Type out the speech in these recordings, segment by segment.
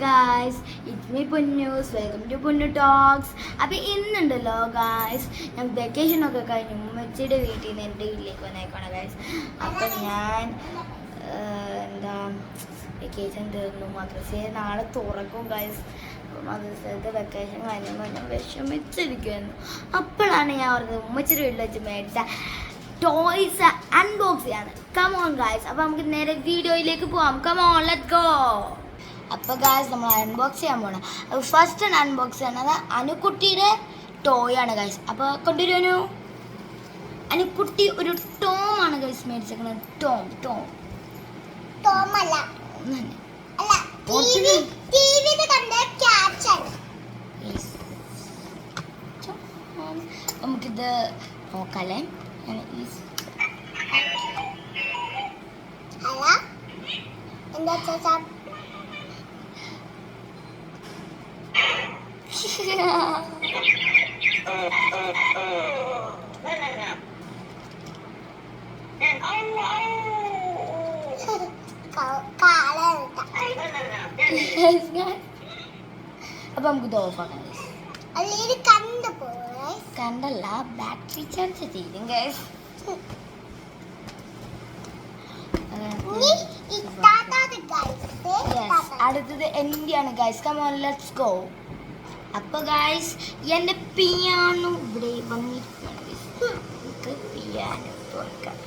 guys, it's me Punnus. Welcome to Punnu Talks. അപ്പോൾ ഇന്നുണ്ടല്ലോ guys, ഞാൻ വെക്കേഷനൊക്കെ കഴിഞ്ഞു ഉമ്മച്ചിയുടെ വീട്ടിൽ നിന്ന് എൻ്റെ വീട്ടിലേക്ക് വന്നേക്കാണ് ഗായ്സ്. അപ്പം ഞാൻ എന്താ വെക്കേഷൻ തീർന്നു, മദ്രസയെ നാളെ തുറക്കും ഗായ്സ്. അപ്പോൾ മദ്രസത്തെ വെക്കേഷൻ കഴിഞ്ഞപ്പോൾ ഞാൻ വിഷമിച്ചിരിക്കുമായിരുന്നു. അപ്പോഴാണ് ഞാൻ പറഞ്ഞത് ഉമ്മച്ചിയുടെ വീട്ടിൽ വെച്ച് മേടിച്ച ടോയ്സ് അൺബോക്സ് ചെയ്യാണ്. കം ഓൺ ഗായ്സ്, അപ്പോൾ നമുക്ക് നേരെ വീഡിയോയിലേക്ക് പോവാം. Come on, let's go. അപ്പോൾ ഗായ്സ് നമ്മൾ അൺബോക്സ് ചെയ്യാൻ പോകണം. അപ്പോൾ ഫസ്റ്റ് അൺബോക്സ് ചെയ്യണത് അനുക്കുട്ടിയുടെ ടോയ് ആണ് ഗായ്സ്. അപ്പോൾ കൊണ്ടുവരുവനു. അനുക്കുട്ടി ഒരു ടോം ആണ് ഗായ്സ് മേടിച്ചേക്കുന്നത്. ടോം ടോം ടോം അല്ല, നമുക്കിത് നോക്കാല്ലേ. എന്താ അപ്പൊ നമുക്ക് ഇത് ഓഫാക്കാം. കണ്ടല്ല, ബാറ്ററി ചാർജ് ചെയ്യും ഗൈസ്. അടുത്തത് എന്റെയാണ് guys. Come on, let's go. അപ്പൊ ഗൈസ് എന്റെ പിയാനോ ഇവിടെ വന്നിരിക്കുകയാണ് ഗൈസ്. നമുക്ക് പിയാനോ തുറക്കാം.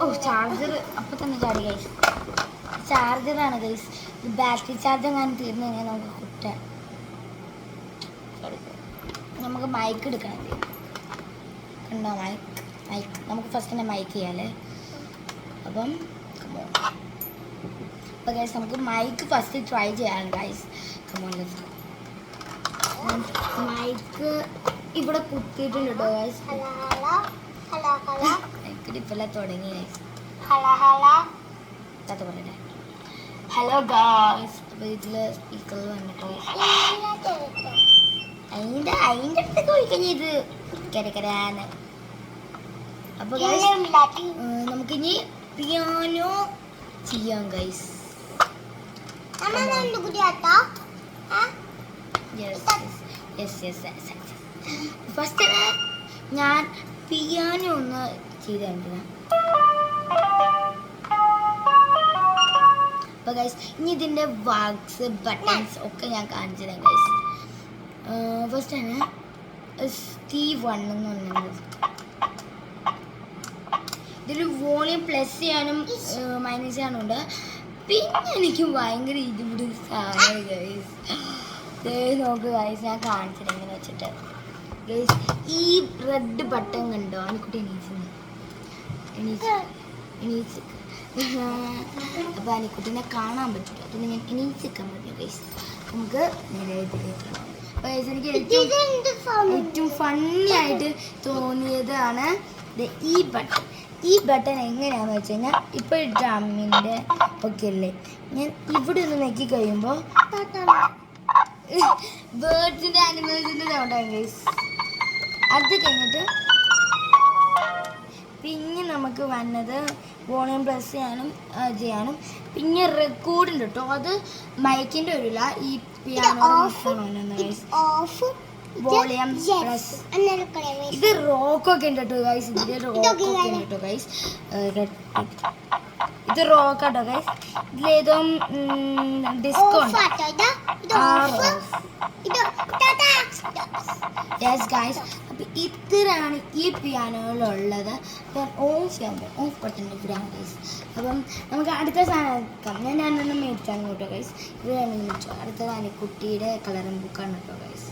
ഓ, ചാർജർ അപ്പൊ തന്നെ ചാടി ഗൈസ്. ചാർജറാണ് ഗൈസ്. ബാറ്ററി ചാർജ് എങ്ങാനും തീർന്നു കഴിഞ്ഞാൽ നമുക്ക് കുട്ടാൻ. നമുക്ക് മൈക്ക് എടുക്കണം. കണ്ടോ മൈക്ക്? മൈക്ക് നമുക്ക് ഫസ്റ്റ് തന്നെ മൈക്ക് ചെയ്യാല്ലേ. അപ്പം അപ്പോൾ ഗൈസ് നമുക്ക് മൈക്ക് ഫസ്റ്റ് ട്രൈ ചെയ്യാം guys. Come on let's go. Mic ഇവിടെ കുത്തിയിട്ടുണ്ട് കേട്ടോ ഗൈസ്. മൈക്ക് ഇപ്പോഴല്ല തുടങ്ങി ഗൈസ്. കഥ പറയട്ടെ. Hello guys. അപ്പോൾ ഇതിൽ സ്പീക്കറിൽ വന്നിട്ടോ അതിൻ്റെ അടുത്തൊക്കെ പോയിക്കഴിഞ്ഞാൽ ഇത് കരകരാന്ന്. അപ്പോൾ ഗൈസ് നമുക്കിനി പിയാനോ ചെയ്യാം ഗൈസ്. ഫസ്റ്റ് ഞാൻ പിയാനോ ഒന്ന് ചെയ്ത് കാണിക്കണം. അപ്പോൾ ഗൈസ് ഇനി ഇതിൻ്റെ വർക്ക്സ് ബട്ടൺസ് ഒക്കെ ഞാൻ കാണിച്ചു തരാം ഗൈസ്. ഫസ്റ്റ് ആണ് T1 എന്ന് പറയുന്നത്. ഇതിൽ വോളിയം പ്ലസ് ചെയ്യാനും മൈനസ് ചെയ്യാനും ഉണ്ട്. പിന്നെ എനിക്ക് ഭയങ്കര ഇതുപിടി സാധനം ഗൈസ്. നോക്ക് ഗൈസ്, ഞാൻ കാണിച്ചിട്ട് എങ്ങനെ വെച്ചിട്ട് ഗൈസ്. ഈ റെഡ് ബട്ടൺ കണ്ടോ? എനിക്കുട്ടി എണീച്ച് അപ്പോൾ എനിക്കുട്ടീനെ കാണാൻ പറ്റില്ല. അതുകൊണ്ട് ഞാൻ എണീച്ചിക്കാൻ പറ്റില്ല ഗൈസ്. നമുക്ക് നേരെ ഇതിലേക്ക്. അപ്പോൾ ഗൈസ് എനിക്ക് ഏറ്റവും ഫണ്ണി ആയിട്ട് തോന്നിയതാണ് ഈ ബട്ടൺ. ഈ ബട്ടൺ എങ്ങനെയാണെന്ന് വെച്ച് കഴിഞ്ഞാൽ ഇപ്പോൾ ഡ്രമ്മിൻ്റെ ഒക്കെ അല്ലേ, ഞാൻ ഇവിടെ ഒന്ന് നോക്കി കഴിയുമ്പോൾ ബേർഡ്സിൻ്റെ ആനിമൽസിൻ്റെ സൗണ്ടാണ് ഗൈസ്. അത് കഴിഞ്ഞിട്ട് പിന്നെ നമുക്ക് വന്നത് വോളിയം പ്ലസ് ചെയ്യാനും പിന്നെ റെക്കോർഡുണ്ട് കേട്ടോ. അത് മൈക്കിൻ്റെ വരില്ല, ഈ പിയാനോ ഗൈസ്. Volume plus. ഇത് റോക്കൊക്കെ ഉണ്ട് കേട്ടോ ഗൈസ്. ഇതിൽ റോക്കൊക്കെ ഉണ്ട് കേട്ടോ ഗൈസ്. ഇത് റോക്കാട്ടോ ഗൈസ്. ഇതിലേതോ ഡിസ്കോ യെസ് ഗൈസ്. അപ്പം ഇത്രയാണ് ഈ പിയാനോയിലുള്ളത്. അപ്പം ഓഫ് ബട്ടൺ ഇവിടെയാണ് ഗൈസ്. അപ്പം നമുക്ക് അടുത്ത സാധനം എടുക്കാം. ഞാൻ രണ്ടെണ്ണം മേടിച്ചാണ് കേട്ടോ ഗൈസ്. ഇത് രണ്ടെണ്ണം മേടിച്ചോ. അടുത്തത് അനിക്കുട്ടിയുടെ കളറിംഗ് ബുക്കാണ് കേട്ടോ ഗൈസ്.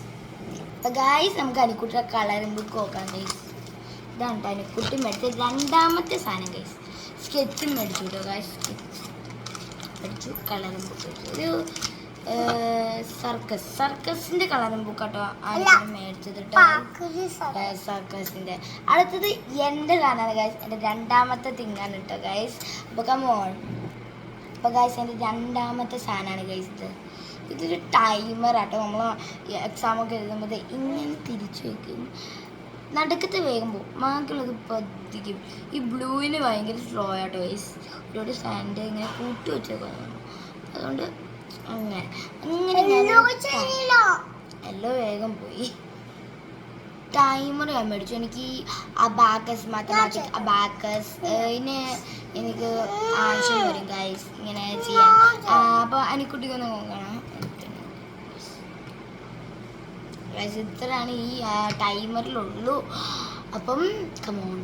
അപ്പോൾ ഗൈസ് നമുക്ക് അനിക്കുട്ടിയുടെ കളറിംഗ് ബുക്ക് നോക്കാം ഗൈസ്. ഇതാണ് കേട്ടോ അനിക്കുട്ടി മേടിച്ച രണ്ടാമത്തെ സാധനം ഗൈസ്. സ്കെച്ചും മേടിച്ചു കേട്ടോ ഗൈസ്. സ്കെച്ച് മേടിച്ചു, കളറിംഗ് ബുക്ക് മേടിച്ചു. ഒരു സർക്കസിൻ്റെ കളറിംഗ് ബുക്ക് കേട്ടോ ആണ് മേടിച്ചത് കേട്ടോ. സർക്കസിൻ്റെ. അടുത്തത് എൻ്റെ സാധനമാണ് ഗൈസ്. എൻ്റെ രണ്ടാമത്തെ തിങ്ങാണ് കേട്ടോ ഗൈസ്. അപ്പോൾ കമോൺ. അപ്പോൾ ഗൈസ് എൻ്റെ രണ്ടാമത്തെ സാധനമാണ് ഗൈസ് ഇത്. ഇതൊരു ടൈമർ ആട്ടോ. നമ്മൾ എക്സാമൊക്കെ എഴുതുമ്പോൾ ഇങ്ങനെ തിരിച്ചു വയ്ക്കും. നടുക്കത്തെ വേഗം പോകും, ബാക്കിയുള്ളത് പതിക്കും. ഈ ബ്ലൂവിന് ഭയങ്കര സ്ലോ ആട്ടോ ഗൈസ്. ഒരുപാട് സ്റ്റാൻഡ് ഇങ്ങനെ കൂട്ടി വെച്ചേക്കുന്നു, അതുകൊണ്ട് അങ്ങനെ എല്ലോ വേഗം പോയി. ടൈമർ ഞാൻ മേടിച്ചു. എനിക്ക് അബാക്കസ് മാത്തമാറ്റിക് അബാക്കസ് എനിക്ക് ആവശ്യം വരും ഗൈസ് ഇങ്ങനെ ചെയ്യാൻ. അപ്പോൾ അനിക്കുട്ടിക്കൊന്ന് നോക്കണം. ഗൈസ് ഇത്രയാണ് ഈ ടൈമറിലുള്ളൂ. അപ്പം കമോൺ